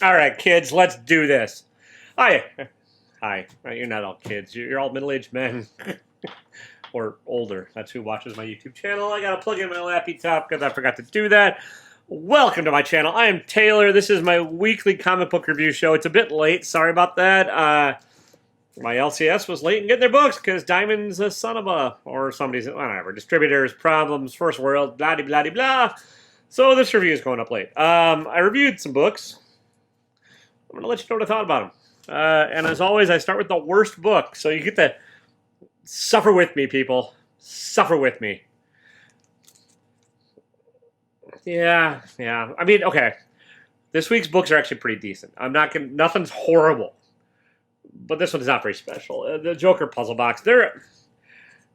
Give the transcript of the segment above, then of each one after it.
All right, kids, let's do this. Hi. Hi. You're not all kids. You're all middle-aged men. Or older. That's who watches my YouTube channel. I gotta plug in my lappy top because I forgot to do that. Welcome to my channel. I am Taylor. This is my weekly comic book review show. It's a bit late. Sorry about that. My LCS was late in getting their books because Diamond's a son of a... or somebody's... whatever. Distributors, problems, first world, blah-de-blah-de-blah. So this review is going up late. I reviewed some books. I'm going to let you know what I thought about them. And as always, I start with the worst book. So you get to suffer with me, people. Suffer with me. Yeah. I mean, okay. This week's books are actually pretty decent. I'm not gonna... nothing's horrible. But this one's not very special. The Joker puzzle box. I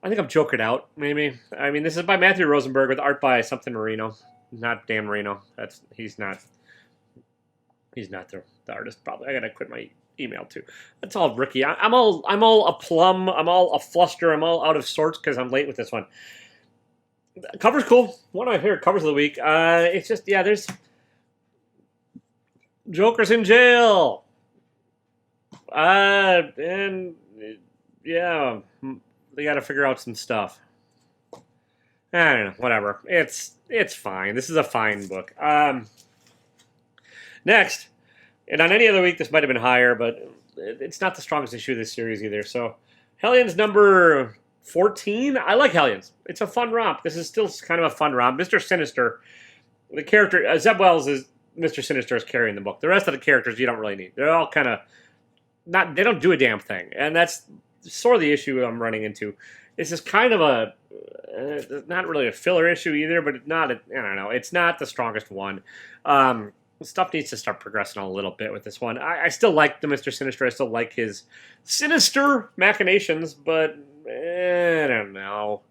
think I'm jokered out, maybe. I mean, this is by Matthew Rosenberg with art by something Marino. Not Dan Marino. He's not the artist, probably. I gotta quit my email too. That's all rookie. I'm all a plum. I'm all a fluster. I'm all out of sorts because I'm late with this one. The cover's cool. One of my favorite covers of the week. It's just, yeah, there's Joker's in jail. And yeah, they got to figure out some stuff. I don't know. Whatever. It's fine. This is a fine book. Next, and on any other week this might have been higher, but it's not the strongest issue of this series either. So, Hellions number 14. I like Hellions. It's a fun romp. This is still kind of a fun romp. Mr. Sinister, the character Zeb Wells is Mr. Sinister is carrying the book. The rest of the characters you don't really need. They're all kind of not. They don't do a damn thing, and that's sort of the issue I'm running into. This is kind of a not really a filler issue either, but it's not. I don't know. It's not the strongest one. Stuff needs to start progressing a little bit with this one. I still like the Mr. Sinister. I still like his sinister machinations, but I don't know.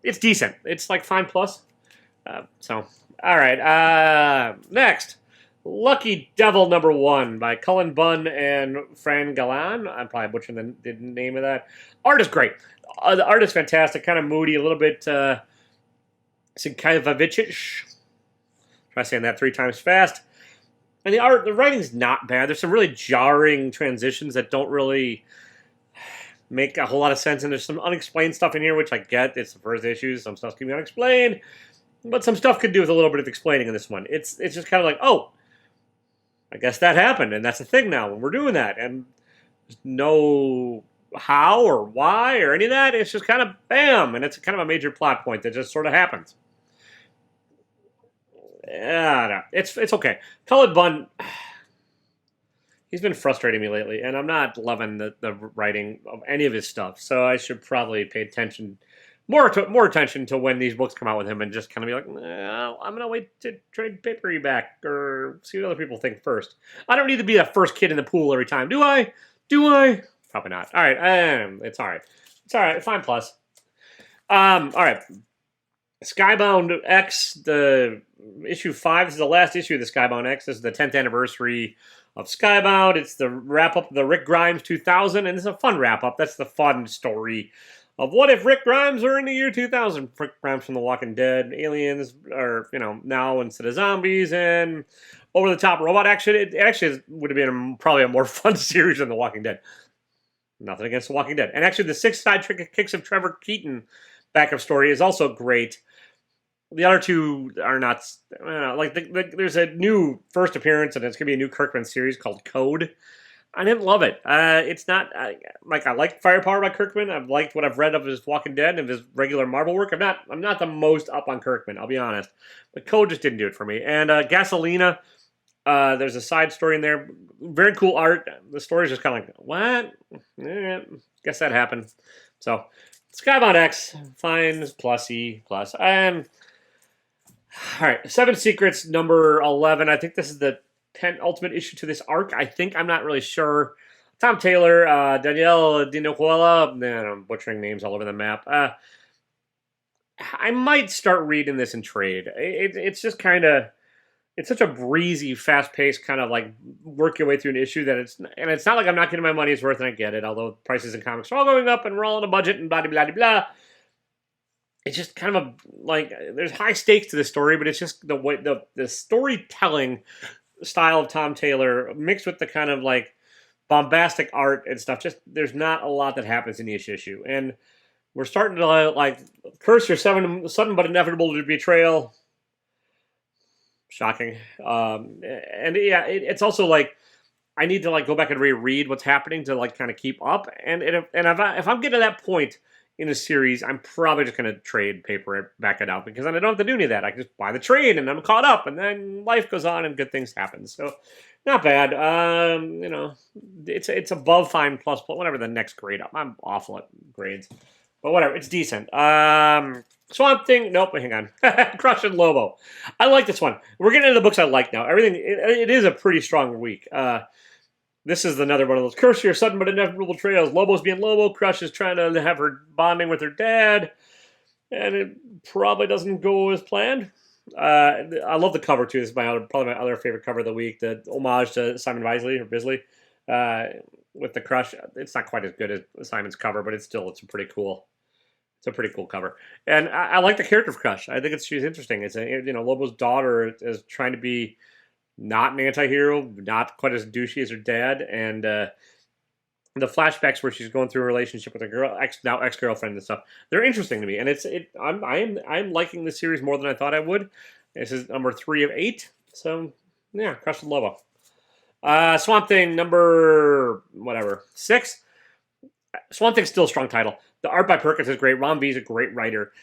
It's decent. It's like fine plus. So, all right. Next, Lucky Devil number 1 by Cullen Bunn and Fran Galan. I'm probably butchering the name of that. Art is great. The art is fantastic. Kind of moody, a little bit Sienkiewicz. Try saying that 3 times fast. And the writing's not bad. There's some really jarring transitions that don't really make a whole lot of sense. And there's some unexplained stuff in here, which I get. It's the first issue. Some stuff's going to be unexplained. But some stuff could do with a little bit of explaining in this one. It's just kind of like, oh, I guess that happened. And that's a thing now. And we're doing that. And there's no how or why or any of that. It's just kind of bam. And it's kind of a major plot point that just sort of happens. Yeah, it's okay. Cullen Bunn, he's been frustrating me lately, and I'm not loving the writing of any of his stuff. So I should probably pay more attention to when these books come out with him, and just kind of be like, I'm gonna wait to trade paperback or see what other people think first. I don't need to be the first kid in the pool every time, do I? Probably not. All right, it's all right. It's all right. Fine plus. All right. Skybound X, the issue 5. This is the last issue of the Skybound X. This is the 10th anniversary of Skybound. It's the wrap-up of the Rick Grimes 2000, and it's a fun wrap-up. That's the fun story of what if Rick Grimes were in the year 2000. Rick Grimes from The Walking Dead, aliens, or, now instead of zombies, and over-the-top robot action. It actually would have been probably a more fun series than The Walking Dead. Nothing against The Walking Dead. And actually, the 6 side kicks of Trevor Keaton backup story is also great. The other 2 are not, there's a new first appearance, and it's going to be a new Kirkman series called Code. I didn't love it. It's not, I like Firepower by Kirkman. I've liked what I've read of his Walking Dead and of his regular Marvel work. I'm not the most up on Kirkman, I'll be honest. But Code just didn't do it for me. And Gasolina, there's a side story in there. Very cool art. The story's just kind of like, what? Guess that happened. So, Skybound X, fine, plussy, plus. All right, 7 Secrets, number 11. I think this is the penultimate issue to this arc. I'm not really sure. Tom Taylor, Danielle Di Nicola. Man, I'm butchering names all over the map. I might start reading this in trade. It's just kind of... It's such a breezy, fast-paced kind of like work your way through an issue that it's not like I'm not getting my money's worth, and I get it. Although prices in comics are all going up, and we're all on a budget, and blah blah blah blah. It's just kind of like there's high stakes to this story, but it's just the way the storytelling style of Tom Taylor mixed with the kind of like bombastic art and stuff. Just there's not a lot that happens in each issue, and we're starting to like curse your sudden but inevitable betrayal. Shocking, and yeah, it's also like I need to like go back and reread what's happening to like kind of keep up, and if I'm getting to that point in a series, I'm probably just going to trade paper it, back it out, because then I don't have to do any of that. I can just buy the trade and I'm caught up, and then life goes on and good things happen. So not bad. It's above fine plus, whatever the next grade up. I'm awful at grades, but whatever. It's decent. Swamp Thing. Nope. Hang on. Crush and Lobo. I like this one. We're getting into the books I like now. Everything. It is a pretty strong week. This is another one of those curse your sudden but inevitable betrayals. Lobo's being Lobo. Crush is trying to have her bonding with her dad, and it probably doesn't go as planned. I love the cover too. This is probably my other favorite cover of the week. The homage to Simon Bisley with the Crush. It's not quite as good as Simon's cover, but it's a pretty cool. It's a pretty cool cover, and I like the character of Crush. I think she's interesting. It's Lobo's daughter is trying to be not an anti-hero, not quite as douchey as her dad, and the flashbacks where she's going through a relationship with her ex-girlfriend and stuff, they're interesting to me, and I'm liking this series more than I thought I would. This is number 3 of 8, so yeah, Crush and Lobo. Swamp Thing number 6. Swamp Thing's still a strong title. The art by Perkins is great. Ron V is a great writer.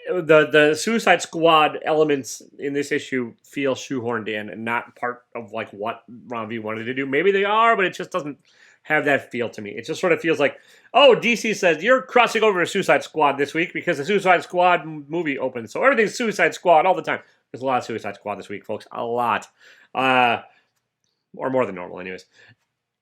The Suicide Squad elements in this issue feel shoehorned in and not part of like what Ron V wanted to do. Maybe they are, but it just doesn't have that feel to me. It just sort of feels like, oh, DC says you're crossing over to Suicide Squad this week because the Suicide Squad movie opens, so everything's Suicide Squad all the time. There's a lot of Suicide Squad this week, folks. A lot, or more than normal, anyways.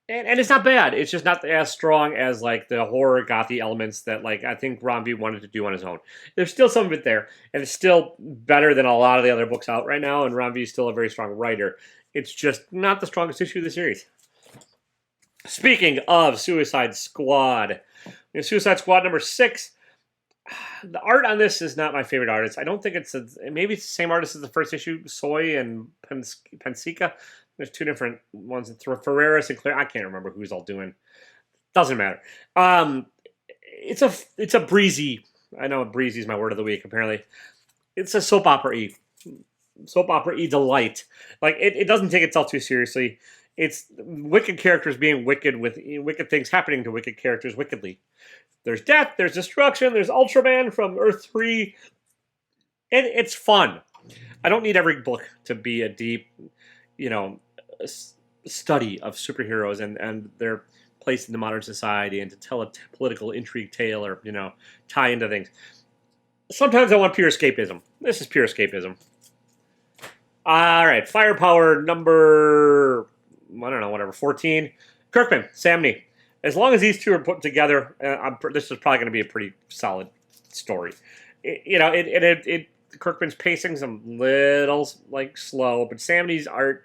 And it's not bad. It's just not as strong as like the horror gothy elements that like I think Ron V wanted to do on his own. There's still some of it there, and it's still better than a lot of the other books out right now. And Ron V is still a very strong writer. It's just not the strongest issue of the series. Speaking of Suicide Squad, Suicide Squad number 6. The art on this is not my favorite artist. I don't think maybe it's the same artist as the first issue, Soy and Pensica. There's 2 different ones. Ferreira, Sinclair. I can't remember who's all doing. Doesn't matter. It's a breezy. I know breezy is my word of the week. Apparently, it's a soap opera-y delight. Like it doesn't take itself too seriously. It's wicked characters being wicked with wicked things happening to wicked characters wickedly. There's death. There's destruction. There's Ultraman from Earth 3, and it's fun. I don't need every book to be a deep, study of superheroes and their place in the modern society and to tell a political intrigue tale or, tie into things. Sometimes I want pure escapism. This is pure escapism. All right, Firepower number, 14. Kirkman, Sam Nee. As long as these two are put together, this is probably going to be a pretty solid story. Kirkman's pacing's a little slow, but Sam Nee's art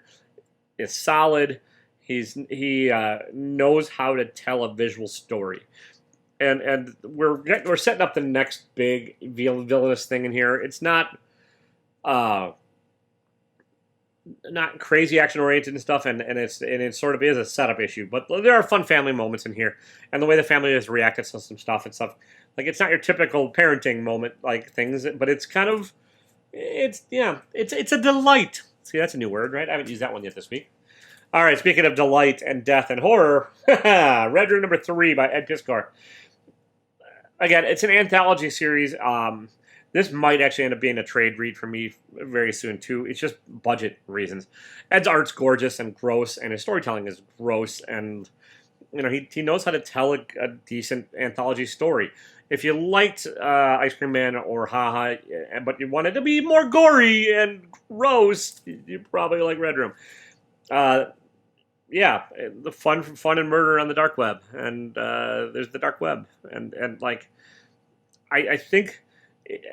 is solid. He knows how to tell a visual story, and we're setting up the next big villainous thing in here. It's not crazy action oriented and stuff, and it sort of is a setup issue. But there are fun family moments in here, and the way the family has reacted to some stuff and stuff. Like it's not your typical parenting moment like things, but it's kind of it's a delight. See, that's a new word, right? I haven't used that one yet this week. All right, speaking of delight and death and horror, Red Room number 3 by Ed Piskor. Again, it's an anthology series. This might actually end up being a trade read for me very soon, too. It's just budget reasons. Ed's art's gorgeous and gross, and his storytelling is gross, and he knows how to tell a decent anthology story. If you liked Ice Cream Man or Haha, but you wanted to be more gory and gross, you probably like Red Room. The fun and murder on the dark web, and there's the dark web, and I think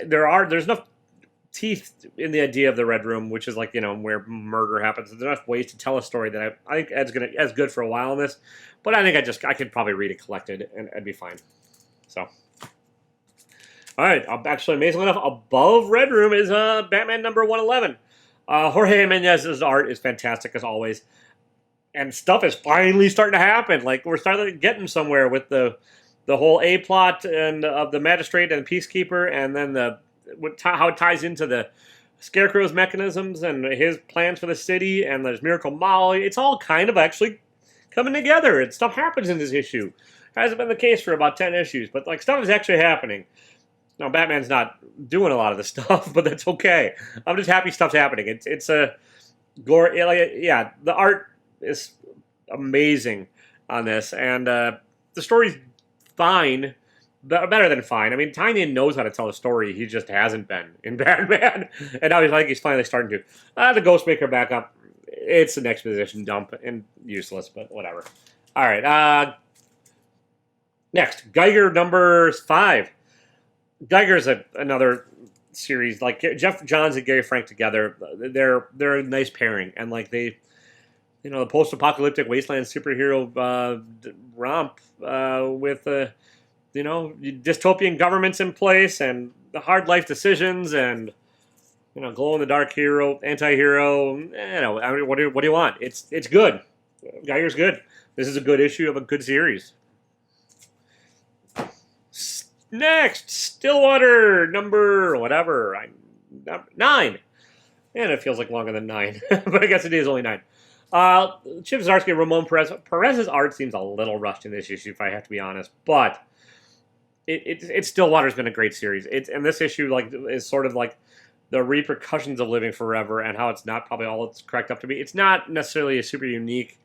there's enough teeth in the idea of the Red Room, which is where murder happens. There's enough ways to tell a story that I think Ed's good for a while on this, but I think I could probably read it collected and I'd be fine. So. All right, actually, amazingly enough, above Red Room is Batman number 111. Jorge Jimenez's art is fantastic as always, and stuff is finally starting to happen. Like we're starting getting somewhere with the whole A plot and of the magistrate and peacekeeper, and then how it ties into the Scarecrow's mechanisms and his plans for the city, and there's Miracle Molly. It's all kind of actually coming together, and stuff happens in this issue. Hasn't been the case for about 10 issues, but like stuff is actually happening. Now, Batman's not doing a lot of the stuff, but that's okay. I'm just happy stuff's happening. It's a glory. Yeah, the art is amazing on this, and the story's fine, better than fine. I mean, Tynion knows how to tell a story. He just hasn't been in Batman, and now he's finally starting to. The Ghostmaker backup. It's an exposition dump and useless, but whatever. All right. Next, Geiger number 5. Geiger's another series like Jeff Johns and Gary Frank together. They're a nice pairing, and like they, the post-apocalyptic wasteland superhero romp with dystopian governments in place and the hard life decisions and glow in the dark hero, anti-hero. I mean, what do you want? It's good. Geiger's good. This is a good issue of a good series. Next, Stillwater, number whatever, 9. And it feels like longer than 9, but I guess it is only 9. Chip Zdarsky, Ramon Perez. Perez's art seems a little rushed in this issue, if I have to be honest, but it Stillwater's been a great series. And this issue is sort of like the repercussions of living forever and how it's not probably all it's cracked up to be. It's not necessarily a super unique.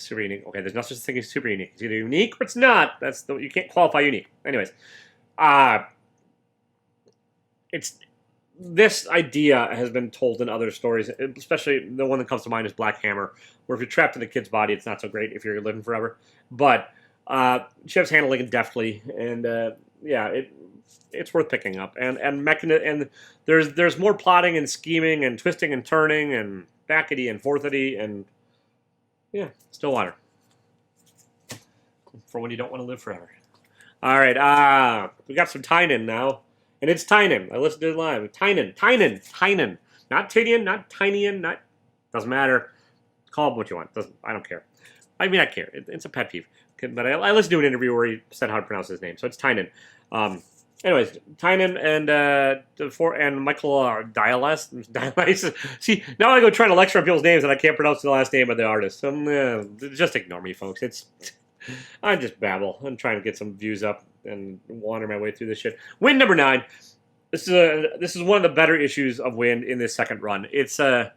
Okay, there's no such thing as super unique. It's either unique or it's not. You can't qualify unique. Anyways, this idea has been told in other stories, especially the one that comes to mind is Black Hammer, where if you're trapped in a kid's body, it's not so great if you're living forever. But Chip's handling it deftly, and it's worth picking up. And there's more plotting and scheming and twisting and turning and backity and forthity and. Yeah, Stillwater. For when you don't want to live forever. All right, we got some Tynion now. And it's Tynion. I listened to it live. Tynion. Not Tynion, not Tynion, doesn't matter. Call him what you want. I don't care. I mean, I care. It's a pet peeve. But I listened to an interview where he said how to pronounce his name. So it's Tynion. Anyways, Tynion and Michael Dialis. See, now I go trying to lecture on people's names and I can't pronounce the last name of the artist. So just ignore me, folks. I just babble. I'm trying to get some views up and wander my way through this shit. Wind number 9. This is one of the better issues of Wind in this second run. It's and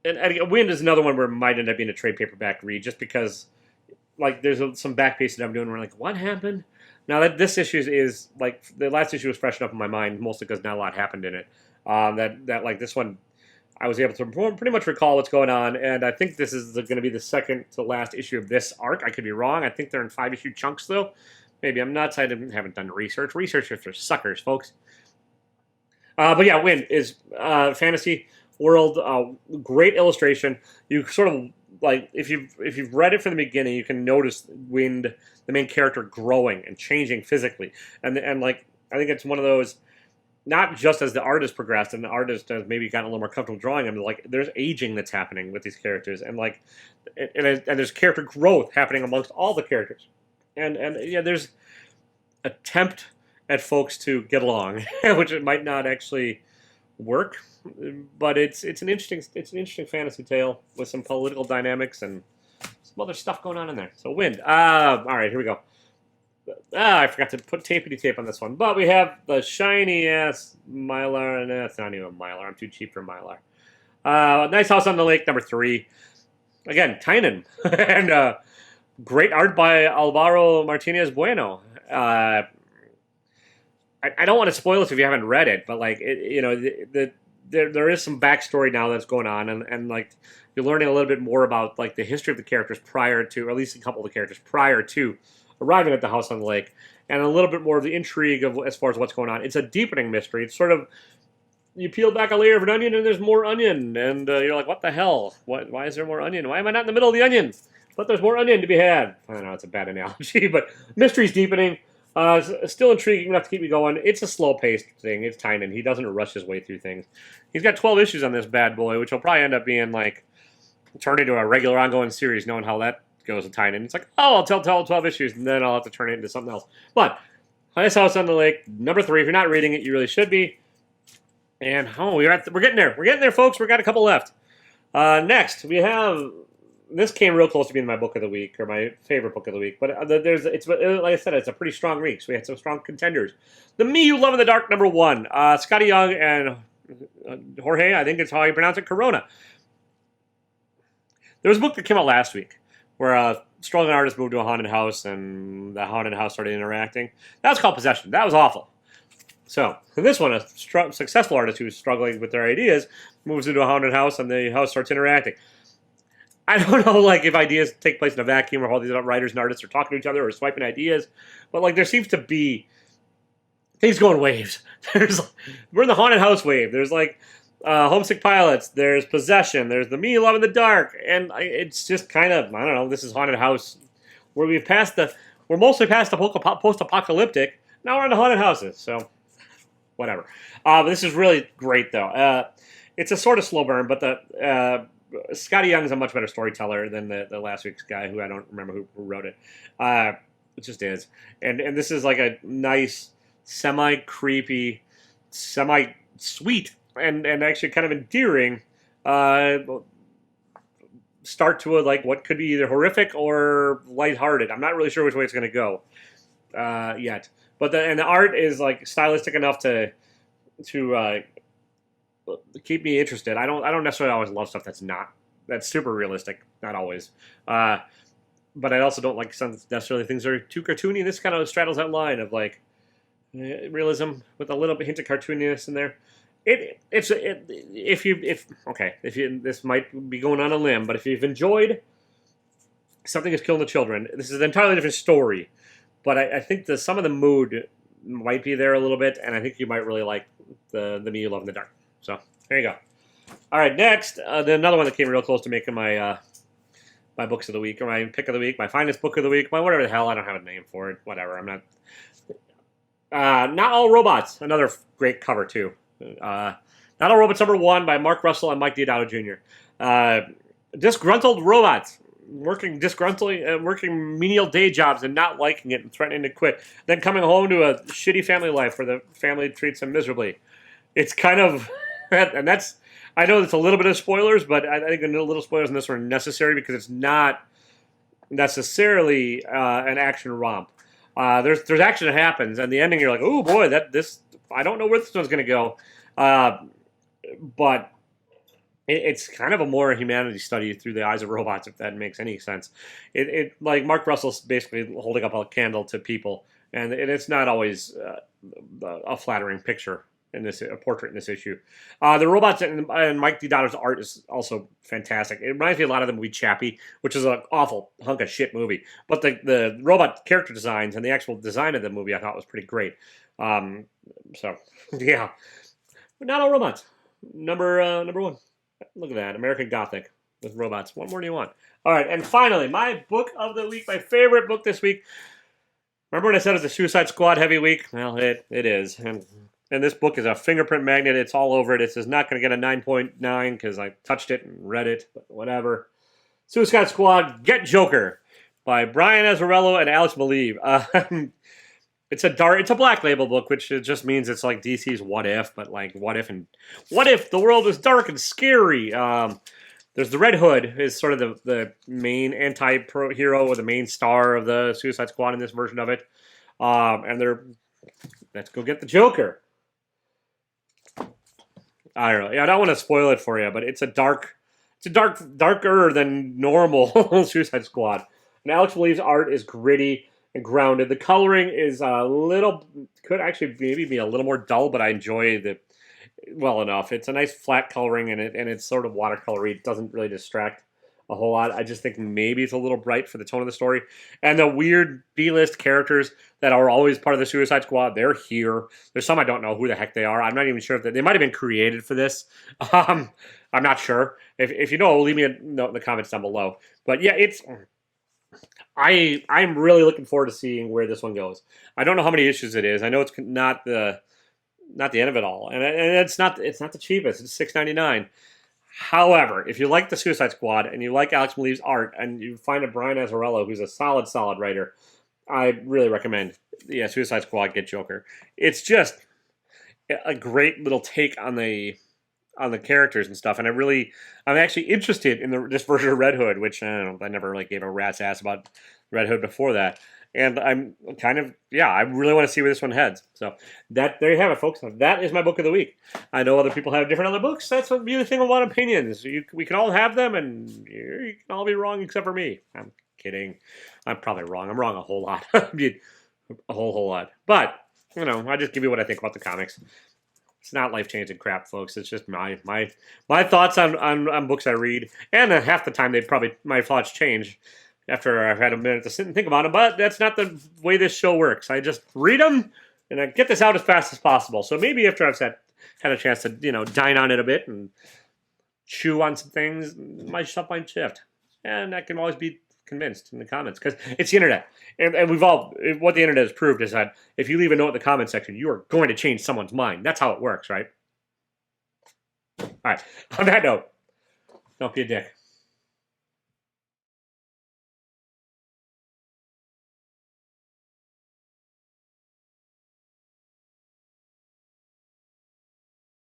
Wind is another one where it might end up being a trade paperback read, just because like there's some back page that I'm doing where I'm like, what happened? Now that this issue is like the last issue was fresh enough in my mind, mostly because not a lot happened in it. That like this one, I was able to pretty much recall what's going on, and I think this is going to be the second to last issue of this arc. I could be wrong. I think they're in 5-issue chunks though. Maybe I'm nuts. I haven't done research. Researchers are suckers, folks. But yeah, Wind is fantasy world, great illustration. You sort of like if you've read it from the beginning, you can notice Wind, the main character, growing and changing physically, and like I think it's one of those, not just as the artist progressed and the artist has maybe gotten a little more comfortable drawing them, like there's aging that's happening with these characters, and like and there's character growth happening amongst all the characters, and yeah, there's attempt at folks to get along, which it might not actually work. But it's an interesting fantasy tale with some political dynamics and some other stuff going on in there. So Wind. All right, here we go. I forgot to put tapety tape on this one, but we have the shiny ass Mylar, and it's not even a Mylar. I'm too cheap for Mylar. Nice House on the Lake, number 3. Again, Tynion, and great art by Alvaro Martinez Bueno. I don't want to spoil this if you haven't read it, but like there is some backstory now that's going on, and like you're learning a little bit more about like the history of the characters prior to, or at least a couple of the characters prior to arriving at the House on the Lake, and a little bit more of the intrigue of as far as what's going on. It's a deepening mystery. It's sort of, you peel back a layer of an onion and there's more onion, and you're like, what the hell? Why is there more onion? Why am I not in the middle of the onion? But there's more onion to be had. I don't know, it's a bad analogy, but mystery's deepening. Still intriguing enough to keep me going. It's a slow-paced thing. It's Tynan. He doesn't rush his way through things. He's got 12 issues on this bad boy, which will probably end up being like turned into a regular ongoing series, knowing how that goes with Tynan. It's like, oh, I'll tell 12 issues, and then I'll have to turn it into something else. But Highest House on the Lake, number 3. If you're not reading it, you really should be. And we're getting there. We're getting there, folks. We got a couple left. Next, we have. This came real close to being my book of the week, or my favorite book of the week. But it's like I said, it's a pretty strong week. So we had some strong contenders. The Me You Love in the Dark, number 1. Scotty Young and Jorge, I think it's how you pronounce it, Corona. There was a book that came out last week where a struggling artist moved to a haunted house, and the haunted house started interacting. That was called Possession. That was awful. So, in this one, a successful artist who's struggling with their ideas moves into a haunted house, and the house starts interacting. I don't know, like, if ideas take place in a vacuum, or all these writers and artists are talking to each other, or swiping ideas, but, like, there seems to be things going waves. We're in the haunted house wave. There's, like, Homesick Pilots, there's Possession, there's The Me You Love in the Dark, and it's just kind of, I don't know, this is haunted house, where we're mostly past the post-apocalyptic, now we're in the haunted houses, so whatever. But this is really great, though. It's a sort of slow burn, but the Scotty Young's a much better storyteller than the last week's guy, who I don't remember who wrote it. It just is. And this is like a nice, semi-creepy, semi-sweet, and actually kind of endearing start to like what could be either horrific or lighthearted. I'm not really sure which way it's going to go yet. But the art is like stylistic enough to keep me interested. I don't necessarily always love stuff that's super realistic. Not always. But I also don't like some necessarily things that are too cartoony. This kind of straddles that line of like realism with a little bit hint of cartooniness in there. This might be going on a limb, but if you've enjoyed Something Is Killing the Children, this is an entirely different story. But I think some of the mood might be there a little bit, and I think you might really like the Me You Love in the Dark. So there you go. All right, next, another one that came real close to making my my books of the week, or my pick of the week, my finest book of the week, my whatever the hell. I don't have a name for it. Whatever. I'm not. Not All Robots. Another great cover too. Not All Robots number 1 by Mark Russell and Mike Diodato Jr. Disgruntled robots. Working menial day jobs and not liking it and threatening to quit. Then coming home to a shitty family life where the family treats them miserably. It's kind of, and that's, I know it's a little bit of spoilers, but I think a little spoilers in this one are necessary because it's not necessarily an action romp. There's action that happens, and the ending you're like, oh boy, I don't know where this one's going to go. But it's kind of a more humanity study through the eyes of robots, if that makes any sense. It like Mark Russell's basically holding up a candle to people, and it's not always a flattering picture in this a portrait in this issue. The robots and Mike Diodato's art is also fantastic. It reminds me a lot of the movie Chappie, which is an awful hunk of shit movie. But the robot character designs and the actual design of the movie I thought was pretty great. So yeah, but Not All Robots. Number 1. Look at that, American Gothic with robots. What more do you want? All right, and finally, my book of the week, my favorite book this week. Remember when I said it's a Suicide Squad heavy week? Well, it is. And this book is a fingerprint magnet. It's all over it. It is not going to get a 9.9 because I touched it and read it, but whatever. Suicide Squad, Get Joker by Brian Azzarello and Alex Maleev. It's a black label book, which just means it's like DC's What If, but like what if the world was dark and scary. There's the Red Hood is sort of the main anti-hero or the main star of the Suicide Squad in this version of it. And let's go get the Joker. I don't know. I don't want to spoil it for you, but it's darker than normal Suicide Squad. And Alex Maleev's art is gritty and grounded. The coloring is could actually maybe be a little more dull, but I enjoy it well enough. It's a nice flat coloring, and it's sort of watercolory. It doesn't really distract a whole lot. I just think maybe it's a little bright for the tone of the story. And the weird B-list characters that are always part of the Suicide Squad, they're here. There's some I don't know who the heck they are. I'm not even sure if they might have been created for this. I'm not sure. If you know, leave me a note in the comments down below. But yeah, it's I'm really looking forward to seeing where this one goes. I don't know how many issues it is. I know it's not the end of it all, and it's not the cheapest. It's $6.99. However, if you like the Suicide Squad and you like Alex Maleev's art and you find a Brian Azzarello who's a solid writer, I really recommend Suicide Squad Get Joker. It's just a great little take on the characters and stuff, and I'm actually interested in this version of Red Hood, which I never really gave a rat's ass about Red Hood before that. And I'm I really want to see where this one heads. So there you have it, folks. That is my book of the week. I know other people have different other books. That's the beautiful thing about opinions. We can all have them, and you can all be wrong except for me. I'm kidding. I'm probably wrong. I'm wrong a whole lot. I mean, a whole lot. But, I just give you what I think about the comics. It's not life-changing crap, folks. It's just my thoughts on books I read. And half the time, my thoughts change after I've had a minute to sit and think about them. But that's not the way this show works. I just read them, and I get this out as fast as possible. So maybe after I've had a chance to, dine on it a bit and chew on some things, my stuff might shift. And I can always be convinced in the comments, because it's the internet. And what the internet has proved is that if you leave a note in the comment section, you are going to change someone's mind. That's how it works, right? All right. On that note, don't be a dick.